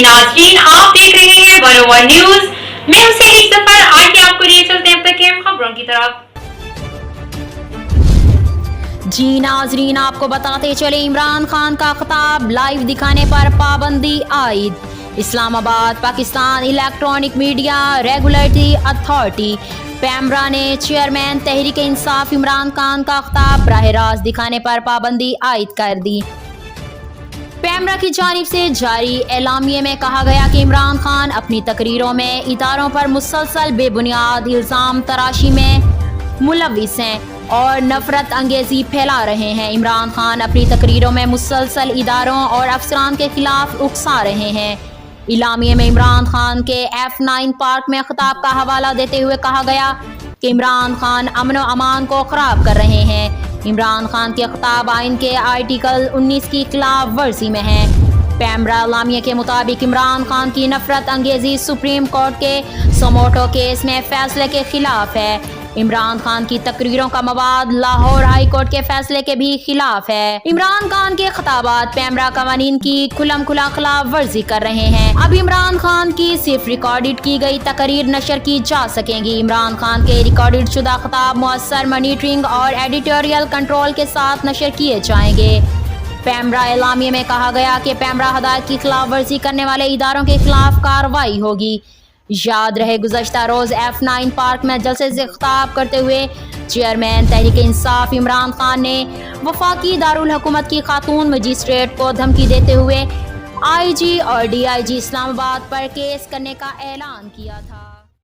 नाज़रीन, आप देख रहे हैं 101 न्यूज। मैं हूं सैनिक सफर। आइए आपको लिए चलते हैं अब तक के खबरों की तरफ। जी नाजरीन, आपको बताते चले इमरान खान का खिताब लाइव दिखाने पर पाबंदी आयद। Islamabad Pakistan electronic media regulatory authority PEMRA ने चेयरमैन तहरीक इंसाफ इमरान खान का खिताब बराह रास्त दिखाने पर पाबंदी आयद कर दी। पैमरा की जानिब से जारी एलामिये में कहा गया कि इमरान खान अपनी तकरीरों में इदारों पर मुसलसल बेबुनियाद इल्ज़ाम तराशी में मुलविस हैं और नफरत अंगेजी फैला रहे हैं। इमरान खान अपनी तकरीरों में मुसलसल इदारों और अफसरान के खिलाफ उकसा रहे हैं। इलामिये में इमरान खान के F9 पार्क में खिताब का हवाला देते हुए कहा गया कि इमरान खान अमन व अमान को खराब कर रहे हैं। इमरान खान के खिताब आइन के आर्टिकल 19 की खिलाफ वर्जी में है। पैमरा इलामिया के मुताबिक इमरान खान की नफरत अंगेजी सुप्रीम कोर्ट के सोमोटो केस में फैसले के खिलाफ है। इमरान खान की तकरीरों का मवाद लाहौर हाई कोर्ट के फैसले के भी खिलाफ है। इमरान खान के खिताबात पैमरा कवानीन की खुलम खुला खिलाफ वर्जी कर रहे हैं। अब इमरान खान की सिर्फ रिकॉर्डेड की गई तकरीर नशर की जा सकेंगी। इमरान खान के रिकॉर्डेड शुदा खिताब मुअस्सर मॉनिटरिंग और एडिटोरियल कंट्रोल के साथ नशर किए जाएंगे। पैमरा एलामिया में कहा गया कि पैमरा हदायत की खिलाफ वर्जी करने वाले इदारों के खिलाफ कार्रवाई होगी। याद रहे गुज़श्ता रोज F9 पार्क में जलसे से खिताब करते हुए चेयरमैन तहरीक इंसाफ इमरान खान ने वफाकी दारुल हुकूमत की खातून मजिस्ट्रेट को धमकी देते हुए IG और DIG इस्लामाबाद पर केस करने का ऐलान किया था।